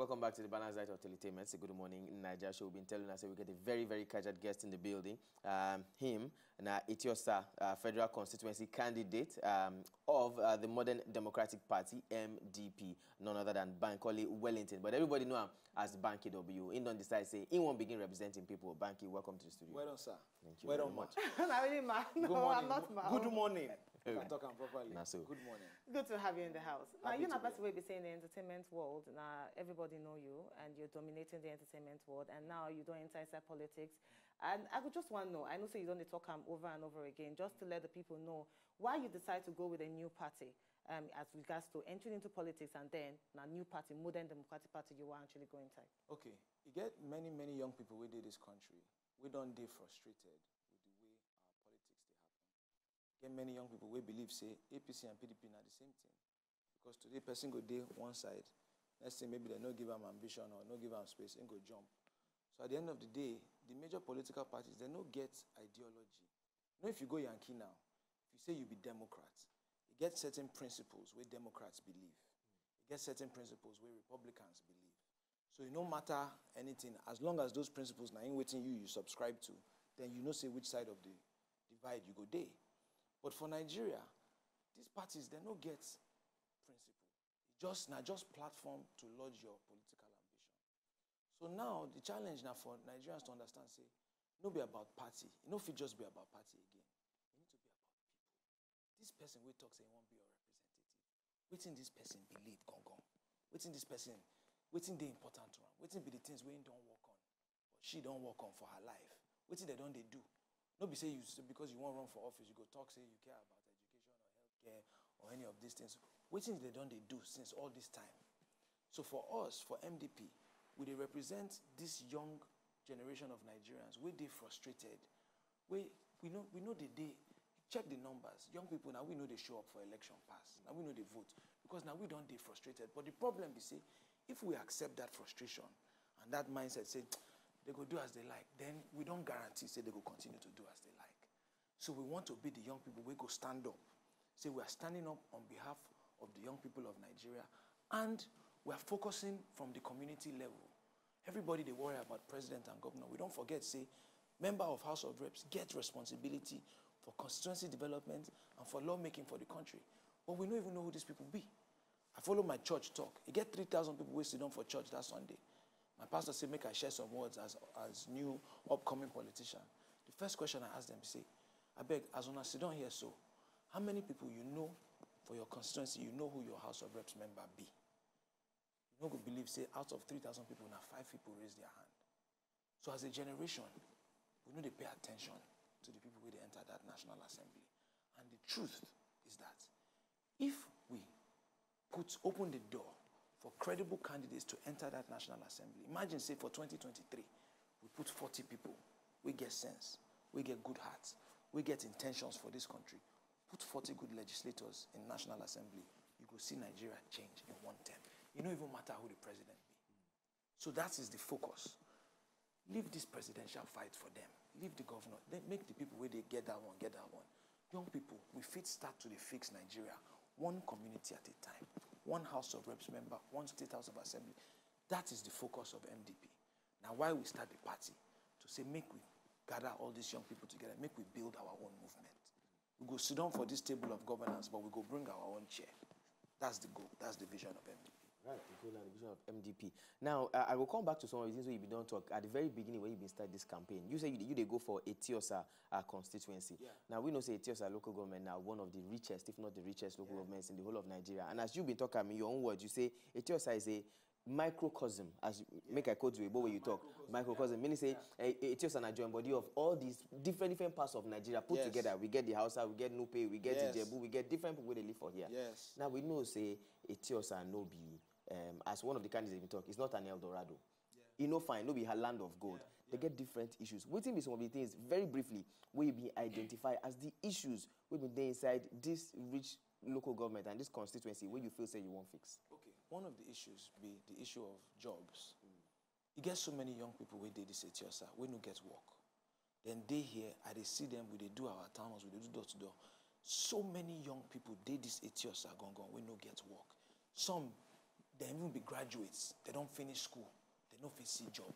Welcome back to the Balance Diet of Entertainment. It's a good morning in Nigeria show. We've been telling us that we get a very, very casual guest in the building. Him, Etiosa, federal constituency candidate of the Modern Democratic Party, MDP, none other than Banky Wellington. But everybody know him as Banky W. He don't decide, say, he won't begin representing people. Banky, welcome to the studio. Well done, sir. Thank you well very done, much. I'm not really mad. No, good morning. I'm not mad. Good morning. You can talk properly. So. Good morning. Good to have you in the house. Now, Happy you're not to best way be saying the entertainment world. Now, everybody know you, and you're dominating the entertainment world, and now you don't enter inside politics. And I would just want to know, I know so you don't talk over and over again, just to let the people know why you decide to go with a new party as regards to entering into politics and then a new party, Modern Democratic Party, you are actually going to. Okay. You get many, many young people within this country. We don't get frustrated with the way our politics they happen. Get many young people we believe say APC and PDP are the same thing. Because today person go day one side, let's say maybe they no give them ambition or no give them space and go jump. So at the end of the day, the major political parties, they no get ideology. You know, if you go Yankee now, if you say you be Democrat, you get certain principles where Democrats believe. You get certain principles where Republicans believe. So it no matter anything, as long as those principles now in waiting you subscribe to, then you know say which side of the divide you go day. But for Nigeria, these parties, they no get principle. Just platform to lodge your political ambition. So now the challenge now for Nigerians to understand, say, no be about party. It no fit just be about party again. It need to be about people. This person we talk say he won't be your representative. Waiting this person believe gong. Waiting this person, waiting they important to him. Waiting be the things we don't work on, but she don't work on for her life. Waiting they do. No be say you because you won't run for office, you go talk say you care about education or healthcare or any of these things. Waiting they do since all this time. So for us, for MDP, we they represent this young generation of Nigerians. We they frustrated. We know the day. Check the numbers. Young people now we know they show up for election pass. Now we know they vote because now we don't they frustrated. But the problem is say if we accept that frustration and that mindset say they go do as they like, then we don't guarantee say they go continue to do as they like. So we want to be the young people. We go stand up. Say we are standing up on behalf of the young people of Nigeria, and we are focusing from the community level. Everybody they worry about president and governor. We don't forget, say, member of House of Reps get responsibility for constituency development and for lawmaking for the country. But we don't even know who these people be. I follow my church talk. You get 3,000 people wasted on for church that Sunday. My pastor said, make I share some words as new upcoming politician. The first question I asked them, say, I beg, as una sit down here, so, how many people you know for your constituency, you know who your House of Reps member be? You don't believe, say, out of 3,000 people, now 5 people raise their hand. So as a generation, we know they pay attention to the people who they enter that National Assembly. And the truth is that if we open the door for credible candidates to enter that National Assembly, imagine, say, for 2023, we put 40 people, we get sense, we get good hearts, we get intentions for this country, put 40 good legislators in National Assembly, you go see Nigeria change in one term. It don't even matter who the president be. So that is the focus. Leave this presidential fight for them. Leave the governor. They make the people where they get that one. Young people, we fit start to fix Nigeria one community at a time. One House of Reps member, one State House of Assembly. That is the focus of MDP. Now, why we start the party? To say, make we gather all these young people together, make we build our own movement. We go sit down for this table of governance, but we go bring our own chair. That's the goal. That's the vision of MDP. Right, the goal and the vision of MDP. Now, I will come back to some of the things where you don't talk. At the very beginning, when you start this campaign, you say you they go for Etiosa constituency. Yeah. Now, we know say Etiosa local government now one of the richest, if not the richest local governments in the whole of Nigeria. And as you've been talking in your own words, you say Etiosa is a microcosm, as make I quote you, but when you talk, microcosm, meaning say Etiosa na joint body of all these different parts of Nigeria put together. We get the Hausa, we get Nupe, we get Ijebu, we get different people they live for here. Yes. Now, we know say Etiosa no be as one of the candidates we talk, it's not an El Dorado. You know, fine, no be her land of gold. They get different issues. Waiting be some of the things, very briefly, will be identified as the issues will be there inside this rich local government and this constituency where you feel say you won't fix. Okay, one of the issues be the issue of jobs. You get so many young people where they this Etiosa, we no get work. Then they here, I they see them, we they do our towns, we they do door to door. So many young people, they this Etiosa gone, we no get work. Some They even be graduates. They don't finish school. They don't see job.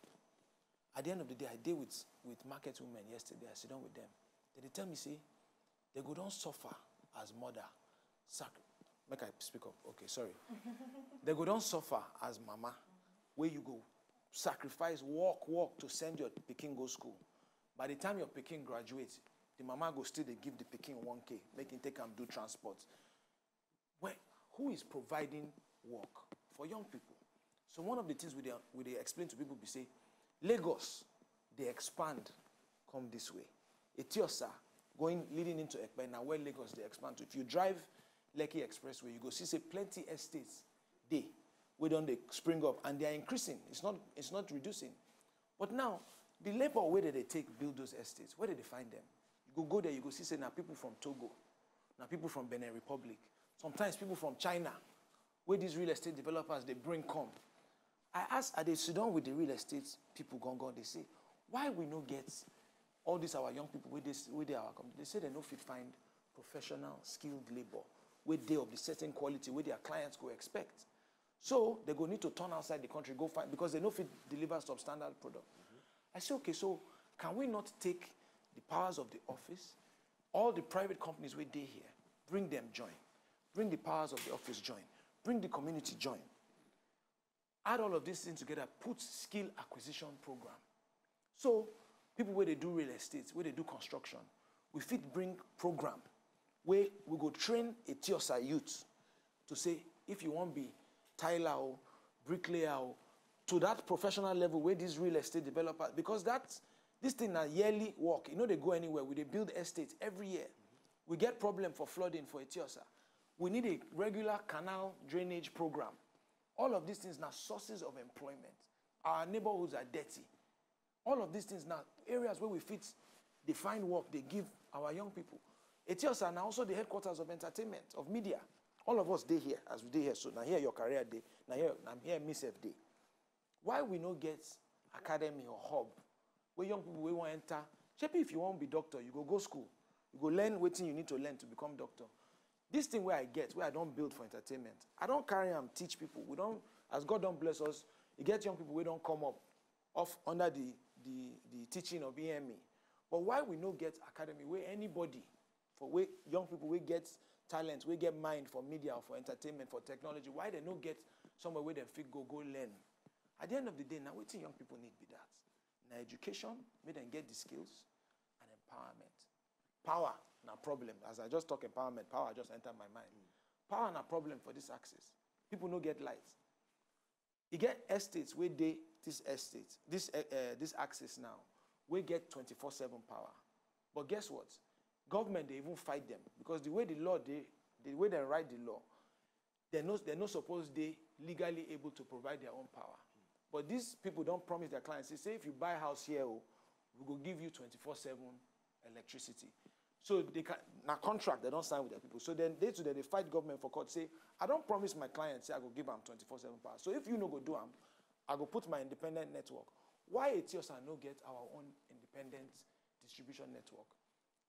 At the end of the day, I deal with market women yesterday. I sit down with them. They tell me, say, they go don't suffer as mother. Make I speak up. Okay, sorry. They go don't suffer as mama. Where you go, sacrifice, walk to send your pikin go school. By the time your pikin graduates, the mama go still they give the pikin 1K, make him take him do transport. Who is providing work for young people? So one of the things we they explain to people, we say, Lagos, they expand, come this way. Etiosa, leading into Ekpe, now where Lagos, they expand to. If you drive Lekki Expressway, you go see, say, plenty estates, they don't they spring up, and they are increasing. It's not reducing. But now, the labor, where did they take build those estates? Where did they find them? You go there, you go see, say, now people from Togo, now people from Benin Republic, sometimes people from China, where these real estate developers, they bring come. I ask, are they sit down with the real estate people gone? They say, why we no get all these our young people, where they are, they say they no fit find professional, skilled labor, where they of the certain quality, where their clients go expect. So they go need to turn outside the country, go find, because they no fit deliver substandard product. I say, okay, so can we not take the powers of the office, all the private companies where they here, bring them join, bring the powers of the office join, bring the community join. Add all of these things together, put skill acquisition program. So people where they do real estate, where they do construction, we fit bring program where we go train a Tiosa youth to say, if you want to be tiler or bricklayer or to that professional level where these real estate developers, because this thing is yearly work. You know they go anywhere. They build estates every year. We get problem for flooding for Etiosa. We need a regular canal drainage program. All of these things now sources of employment. Our neighborhoods are dirty. All of these things now, areas where we fit, they find work, they give our young people. Etiosa now also the headquarters of entertainment, of media. All of us day here, as we day here. So now here your career day, now here I'm here Miss F day. Why we no get academy or hub where young people will want to enter? Maybe if you want to be doctor, you go school. You go learn what you need to learn to become doctor. This thing where I don't build for entertainment. I don't carry and teach people. We don't, as God don't bless us, you get young people we don't come up off under the teaching of EME. But why we no get academy where anybody, for where young people we get talent, we get mind for media or for entertainment, for technology, why they no get somewhere where they fit go learn? At the end of the day, now what young people need be that. Now education, make them get the skills and empowerment. Power, now problem. As I just talk empowerment, power just entered my mind. Power now problem for this axis. People no get light. You get estates where this axis now, we get 24/7 power. But guess what? Government, they even fight them. Because the way the way they write the law, they're not supposed they legally able to provide their own power. But these people don't promise their clients. They say, if you buy a house here, we will give you 24/7 electricity. So they can, now contract, they don't sign with their people. So then they fight government for court, say, I don't promise my clients, say I go give them 24/7 power. So if you no go do them, I go put my independent network. Why Etiosa no get our own independent distribution network?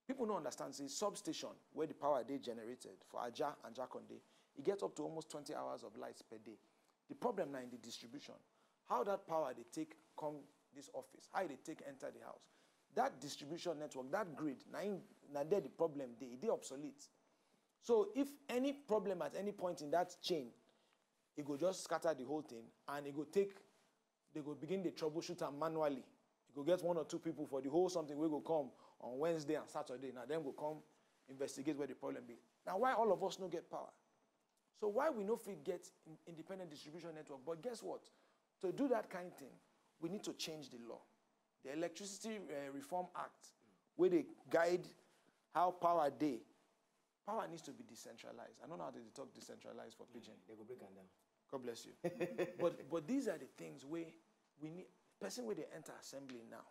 People don't understand, say, substation, where the power they generated for Aja and Jakonde, it gets up to almost 20 hours of lights per day. The problem now in the distribution, how that power they take come this office, how they take enter the house. That distribution network, that grid, now there the problem, they obsolete. So if any problem at any point in that chain, it go just scatter the whole thing, and they go begin the troubleshoot them manually. You go get 1 or 2 people for the whole something, we go come on Wednesday and Saturday. Now them go come investigate where the problem be. Now why all of us no get power? So why we no fit get independent distribution network? But guess what? To do that kind of thing, we need to change the law. The Electricity Reform Act, where they guide how power needs to be decentralized. I don't know how to talk decentralized for Pidgin. They go break them down. God bless you. but these are the things where we need, person where they enter assembly now,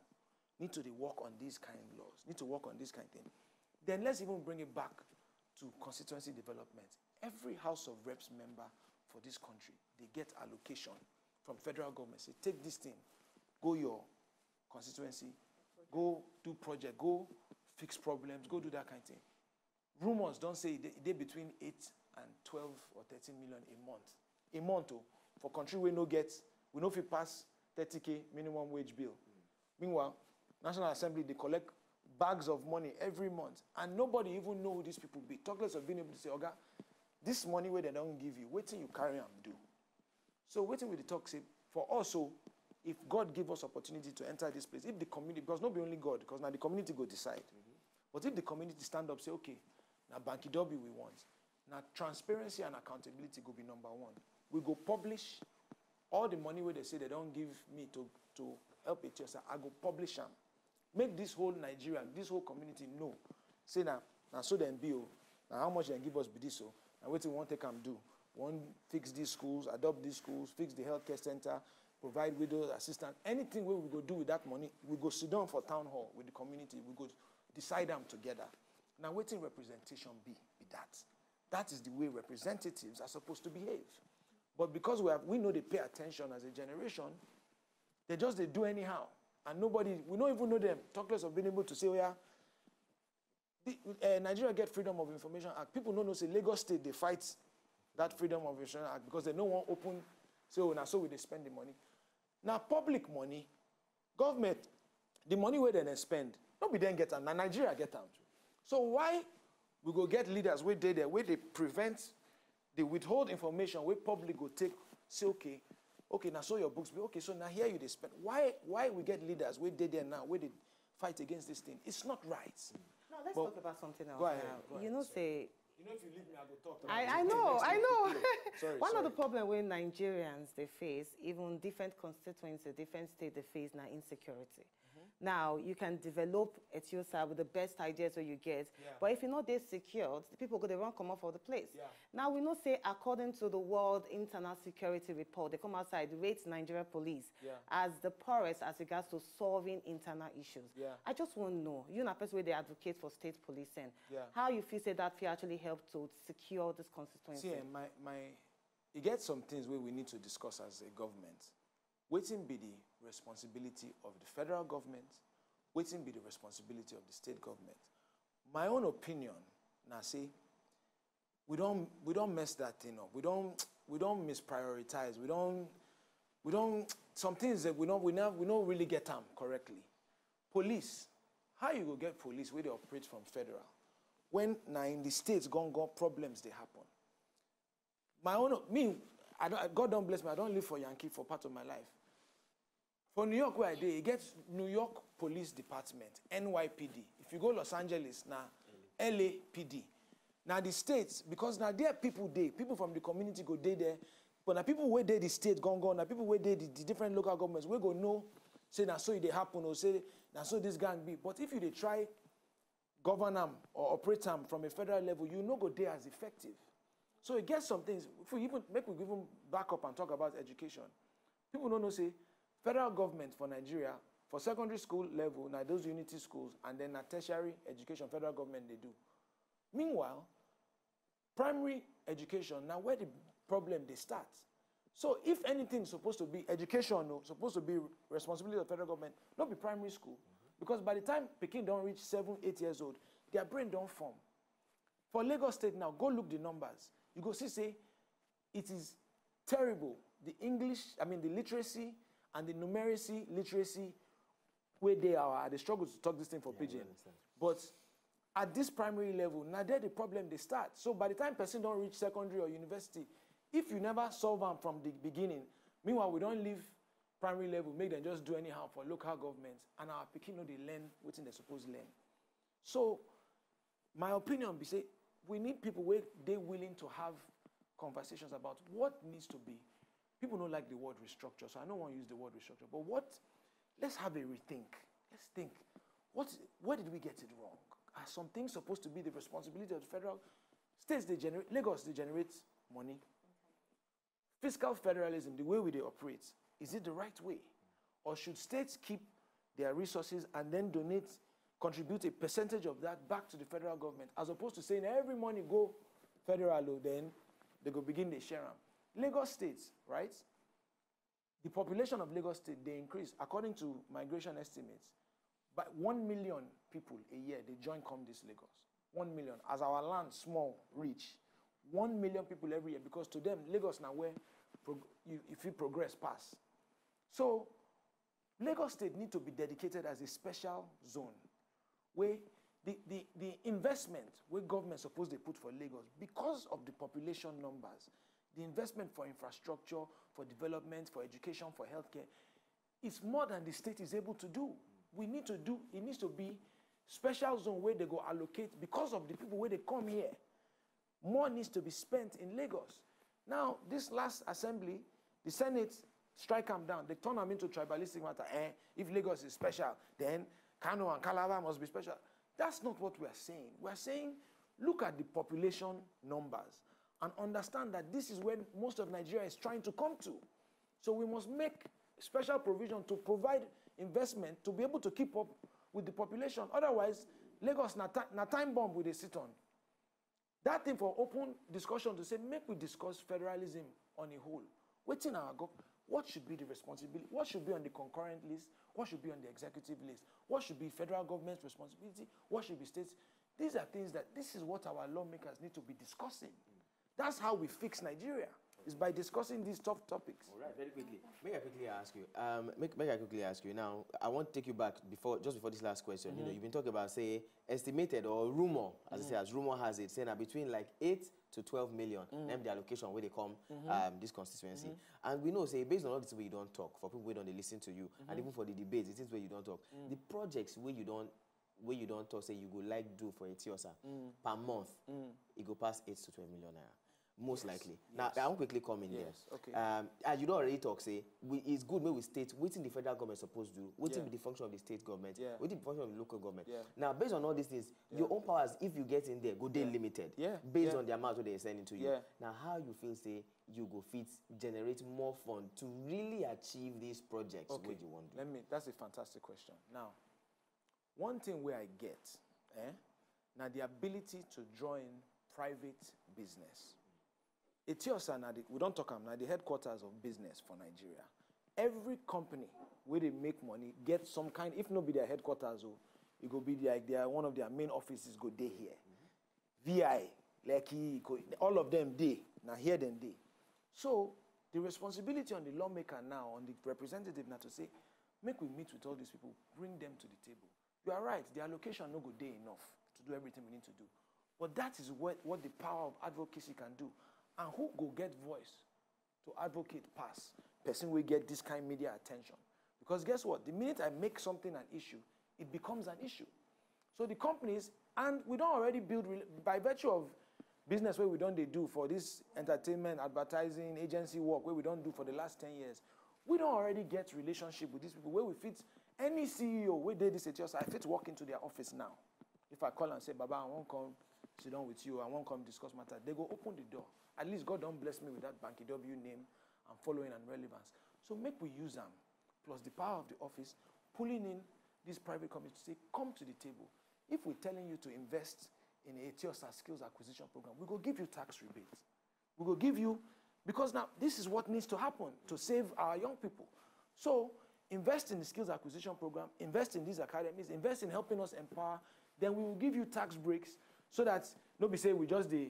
need to work on these kind of laws, need to work on this kind of thing. Then let's even bring it back to constituency development. Every House of Reps member for this country, they get allocation from federal government. Say, take this thing, go your constituency, go do project, go fix problems, go do that kind of thing. Rumors don't say they between 8 and 12 or 13 million a month. A month, for country we no fit pass 30K minimum wage bill. Meanwhile, National Assembly, they collect bags of money every month, and nobody even know who these people be. Talk less of being able to say, Oga, this money where they don't give you, wait till you carry and do. So waiting with the talk, say, for also, if God give us opportunity to enter this place, if the community, because not be only God, because now the community go decide. But if the community stand up, say, okay, now Banky we want. Now transparency and accountability go be number one. We go publish all the money where they say they don't give me to help it yourself. I go publish them. Make this whole Nigeria, this whole community know. Say now so then be now how much they give us be this so. Now what we want to come do. Want fix these schools, adopt these schools, fix the healthcare center, provide widow assistance. Anything where we go do with that money, we go sit down for town hall with the community. We go decide them together. Now waiting representation be that. That is the way representatives are supposed to behave. But because we know they pay attention as a generation, they do anyhow. And we don't even know them. Talk less of being able to say, oh yeah, Nigeria get Freedom of Information Act. People don't know, say Lagos State, they fight that Freedom of Information Act because they don't want open, say, oh, now so we they spend the money. Now, public money, government, the money where they spend, nobody then get them. Now, Nigeria get them. So why we go get leaders where they prevent, they withhold information where public go take, say, okay, now so your books be, okay, so now here you they spend. Why we get leaders where they there now, where they fight against this thing? It's not right. Now, let's talk about something else. Go ahead. You know, say, you know, if you leave me, I will talk to I know. Sorry, One of the problems with Nigerians they face, even different constituencies, different states they face, now insecurity. Now, you can develop Etiosa with the best ideas that you get, but if you're not there secured, the people go, they run come off of the place. Now, we know, say, according to the World Internal Security Report, they come outside, rates Nigeria police as the poorest as regards to solving internal issues. I just want to know, you know, a person where they advocate for state policing, how you feel say that will actually help to secure this constituency? See, you get some things where we need to discuss as a government. Waiting be the responsibility of the federal government, waiting be the responsibility of the state government. My own opinion, now say, we don't mess that thing up. We don't misprioritize. We don't some things that we don't really get them correctly. Police, how you go get police where they operate from federal? When now in the states gone problems they happen. God don't bless me, I don't live for Yankee for part of my life. For New York where I did, you get New York Police Department, NYPD. If you go Los Angeles, now LAPD. Now the states, because now there people from the community go there, but now people where they the state gone, now people where they the different local governments, we go know, say now so they happen, or say now so this gang be. But if they try govern them or operate them from a federal level, you no go there as effective. So it gets some things. If we even back up and talk about education, people don't know, say, federal government for Nigeria, for secondary school level, now those unity schools, and then tertiary education, federal government, they do. Meanwhile, primary education, now where the problem they start. So if anything is supposed to be education, supposed to be responsibility of federal government, not be primary school. Because by the time Peking don't reach 7, 8 years old, their brain don't form. For Lagos State now, go look the numbers. You go see, say, it is terrible. The literacy and the numeracy literacy, where they are, they struggle to talk this thing for pidgin. But at this primary level, now there the problem they start. So by the time person don't reach secondary or university, if you never solve them from the beginning, meanwhile we don't leave primary level, make them just do anyhow for local governments, and our Peking know they learn what they're supposed to learn. So my opinion be say, we need people where they're willing to have conversations about what needs to be. People don't like the word restructure, so I don't want to use the word restructure. But let's have a rethink. Let's think, where did we get it wrong? Are some things supposed to be the responsibility of the federal? States, Lagos, they generate money. Fiscal federalism, the way they operate, is it the right way? Or should states keep their resources and then contribute a percentage of that back to the federal government, as opposed to saying every money go federal, then they go begin to share them. Lagos State, right? The population of Lagos State, they increase, according to migration estimates, by 1 million people a year, they join come this Lagos. 1 million. As our land, small, rich, 1 million people every year, because to them, Lagos now where if you progress pass. So Lagos State need to be dedicated as a special zone where the investment where government supposed to put for Lagos, because of the population numbers, the investment for infrastructure, for development, for education, for healthcare, is more than the state is able to do. It needs to be special zone where they go allocate, because of the people where they come here. More needs to be spent in Lagos. Now, this last assembly, the Senate strike them down. They turn them into tribalistic matter. If Lagos is special, then Kano and Calabar must be special. That's not what we are saying. We are saying, look at the population numbers and understand that this is where most of Nigeria is trying to come to. So we must make special provision to provide investment to be able to keep up with the population. Otherwise, Lagos na time bomb with a sit on. That thing for open discussion to say, make we discuss federalism on a whole. Waiting our government. What should be the responsibility? What should be on the concurrent list? What should be on the executive list? What should be federal government's responsibility? What should be states? These are things that, this is what our lawmakers need to be discussing. That's how we fix Nigeria, is by discussing these tough topics. All right, very quickly. May I quickly ask you? May I quickly ask you now? I want to take you back just before this last question. You know, you've been talking about, say, estimated or rumor, as I say, as rumor has it, saying that between like 8 to 12 million, name the allocation where they come this constituency. And we know, say, based on all this way you don't talk, for people who don't listen to you, and even for the debates, it is where you don't talk. The projects where you don't talk, say you go like do for Etiosa per month, it go past 8 to 12 million naira. Most likely. Now, I won't quickly come in there. Okay. As you don't already talk, say, it's good when we state what the federal government supposed to do, what be the function of the state government, what the function of the local government. Now, based on all these things, your own powers, if you get in there, go day limited, based on the amount that they're sending to you. Now, how you feel, say, you go fit generate more fund to really achieve these projects what you want to do? That's a fantastic question. Now, one thing where I get, now the ability to draw in private business. Etiosa, we don't talk about the headquarters of business for Nigeria. Every company where they make money get some kind, if not be their headquarters, it go be like one of their main offices go day here. VI, like all of them day, now here then day. So the responsibility on the lawmaker now, on the representative now to say, make we meet with all these people, bring them to the table. You are right, the allocation no go day enough to do everything we need to do. But that is what the power of advocacy can do. And who go get voice to advocate pass? Person will get this kind of media attention. Because guess what? The minute I make something an issue, it becomes an issue. So the companies, and we don't already build, by virtue of business where we don't do for this entertainment, advertising, agency work, where we don't do for the last 10 years, we don't already get relationship with these people where we fit, any CEO where they this at us, I fit walk into their office now. If I call and say, Baba, I won't come sit down with you, I won't come discuss matter, they go open the door. At least God don't bless me with that Banky W name and following and relevance. So make we use them, plus the power of the office, pulling in these private companies to say, come to the table. If we're telling you to invest in a Etiosa skills acquisition program, we go give you tax rebates. We go give you, because now this is what needs to happen to save our young people. So invest in the skills acquisition program, invest in these academies, invest in helping us empower, then we will give you tax breaks so that nobody say we just take.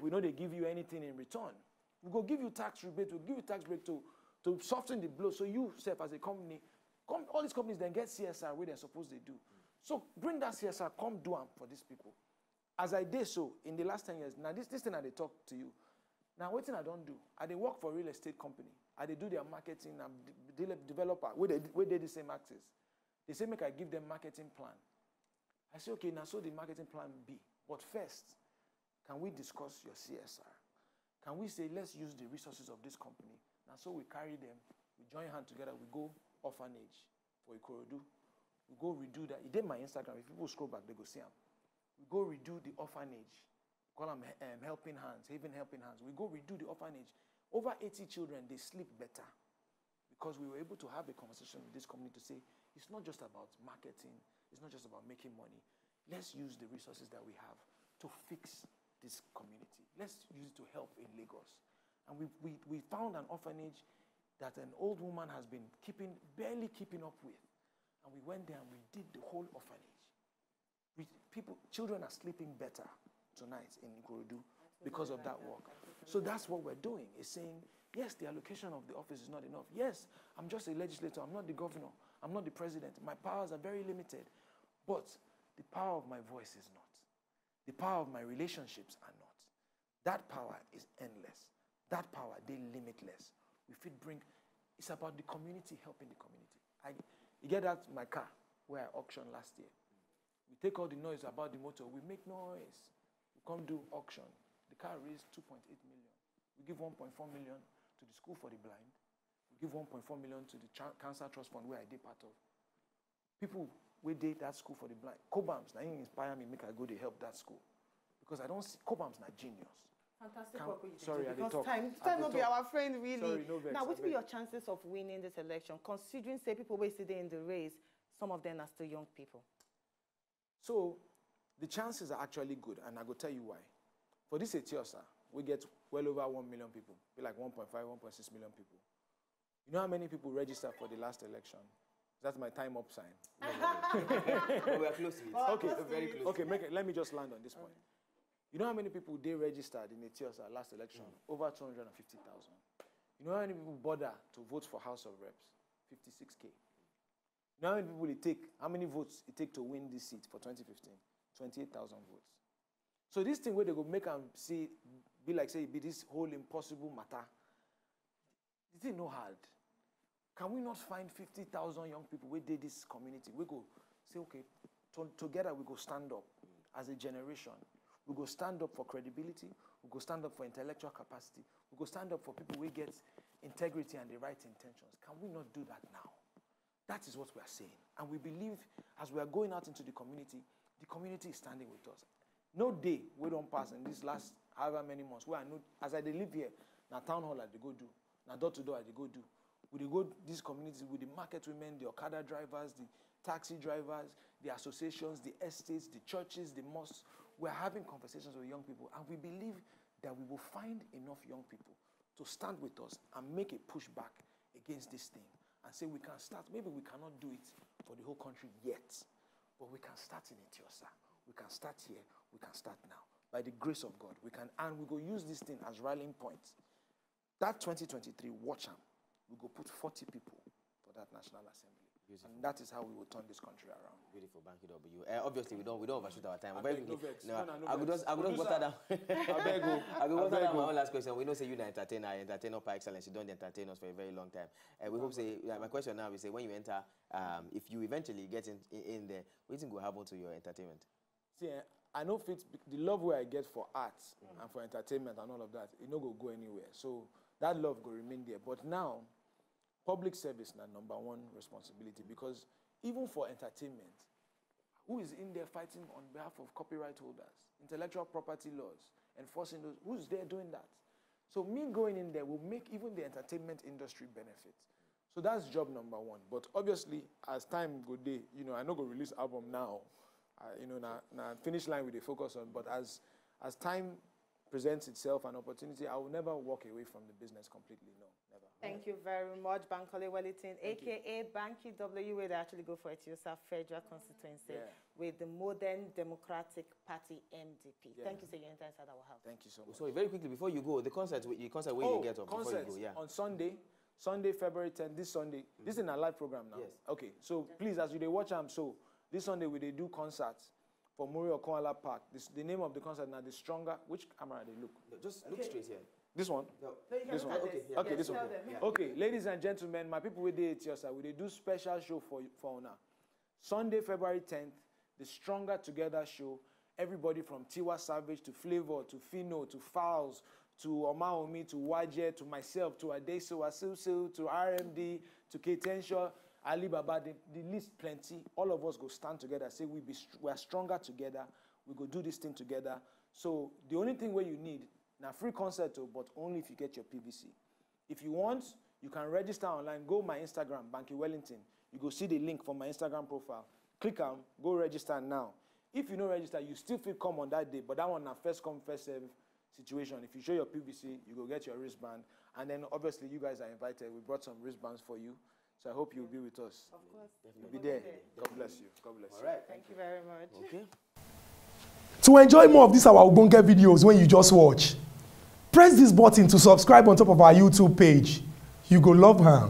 We know they give you anything in return. We go give you tax rebate. We'll give you tax break to soften the blow. So you, self, as a company, all these companies then get CSR where they're supposed to do. So bring that CSR, come do them for these people. As I did so in the last 10 years, now this thing I talk to you. Now what thing I don't do? I they work for a real estate company. I they do their marketing. I'm developer where they the same access. They say make I give them marketing plan. I say okay, now so the marketing plan be. But first, can we discuss your CSR? Can we say, let's use the resources of this company? And so we carry them, we join hands together, we go orphanage for Ikorodu. We go redo that. It did my Instagram. If people scroll back, they go see them. We go redo the orphanage. Call them helping hands, Haven Helping Hands. We go redo the orphanage. Over 80 children, they sleep better. Because we were able to have a conversation with this company to say, it's not just about marketing, it's not just about making money. Let's use the resources that we have to fix this community. Let's use it to help in Lagos. And we found an orphanage that an old woman has been barely keeping up with. And we went there and we did the whole orphanage. Children are sleeping better tonight in Ikorodu because of that work. So that's what we're doing, is saying, Yes, the allocation of the office is not enough. Yes, I'm just a legislator. I'm not the governor. I'm not the president. My powers are very limited. But the power of my voice is not. The power of my relationships are not. That power is endless. That power, they're limitless. If it bring, it's about the community helping the community. You get that my car where I auctioned last year. We take all the noise about the motor. We make noise. We come do auction. The car raised 2.8 million. We give 1.4 million to the school for the blind. We give 1.4 million to the Cancer Trust Fund where I did part of. People, we did that school for the blind. Cobams, now inspire me, make I go to help that school. Because I don't see, Cobams not genius. Fantastic work with you. Sorry, I didn't talk. Time will be our friend, really. Sorry, no vex, now, what will be your chances of winning this election, considering, say, people wasted in the race, some of them are still young people? So, the chances are actually good, and I will tell you why. For this Etiosa, we get well over 1 million people, be like 1.5, 1.6 million people. You know how many people registered for the last election? That's my time up sign. We are close to it. Okay, very close. Okay, let me just land on this point. You know how many people they registered in Etiosa last election? Over 250,000. You know how many people bother to vote for House of Reps? 56K. You know how many people how many votes it take to win this seat for 2015? 28,000 votes. So this thing where they go make them be like, say, be this whole impossible matter. It ain't no hard. Can we not find 50,000 young people who did this community? We go say, okay, together we go stand up as a generation. We go stand up for credibility. We go stand up for intellectual capacity. We go stand up for people who get integrity and the right intentions. Can we not do that now? That is what we are saying. And we believe as we are going out into the community is standing with us. No day we don't pass in these last however many months where I know, as I live here, now town hall I go do, now door to door I go do. We go these communities with the market women, the Okada drivers, the taxi drivers, the associations, the estates, the churches, the mosques. We're having conversations with young people, and we believe that we will find enough young people to stand with us and make a pushback against this thing and say we can start. Maybe we cannot do it for the whole country yet, but we can start in Etiosa. We can start here. We can start now. By the grace of God, we can, and we go use this thing as rallying point. That 2023, watch them. We go put 40 people for that National Assembly. Beautiful. And that is how we will turn this country around. Beautiful, Banky W. Obviously, we don't overshoot our time. I could just water down. I could water down my one last question. We know say you the entertainer by excellence. You don't entertain us for a very long time. We hope say my question now is say when you enter, if you eventually get in there, what will happen to your entertainment? See, I know the love where I get for arts and for entertainment and all of that, it no go anywhere. So that love will remain there. But now, public service is number one responsibility, because even for entertainment, who is in there fighting on behalf of copyright holders, intellectual property laws, enforcing those? Who's there doing that? So me going in there will make even the entertainment industry benefit. So that's job number one. But obviously, as time go day, I no go release album now. Now finish line with the focus on. But as time presents itself an opportunity, I will never walk away from the business completely. No, never. Thank you very much, Bankole Wellington, a.k.a. Banky W, where they actually go for Etiosa Federal Constituency with the Modern Democratic Party, MDP. Yeah. Thank you, sir. Your entire side our house. Thank you so much. Sorry, very quickly, before you go, the concert where you get up before you go. Yeah. On Sunday, February 10th, this Sunday. This is a live program now. Yes. Okay, so please, as you watch them, so this Sunday we do concerts for Muri Okonala Park. The name of the concert now, The Stronger. Which camera they look? No, just look straight here. This one? No, this one? Okay, yeah. Okay, this one. Yeah. Okay, ladies and gentlemen, my people with the Etiosa, we do special show for now. Sunday, February 10th, The Stronger Together show. Everybody from Tiwa Savage to Flavor to Fino to Fowls to Omaomi to Waje to myself to Adeso Asusu to RMD to Ketenshaw, Ali Baba, the list plenty. All of us go stand together, say we are stronger together. We go do this thing together. So the only thing where you need, now free concert, but only if you get your PVC. If you want, you can register online. Go my Instagram, Banky Wellington. You go see the link from my Instagram profile. Click on, go register now. If you don't register, you still feel come on that day, but that one na first come, first serve situation. If you show your PVC, you go get your wristband. And then obviously you guys are invited. We brought some wristbands for you. So I hope you'll be with us. Of course. You'll be there. God bless you. God bless you. All right. Thank you very much. Okay. To enjoy more of these our Ogbonge videos when you just watch, Press this button to subscribe on top of our YouTube page. You go love her.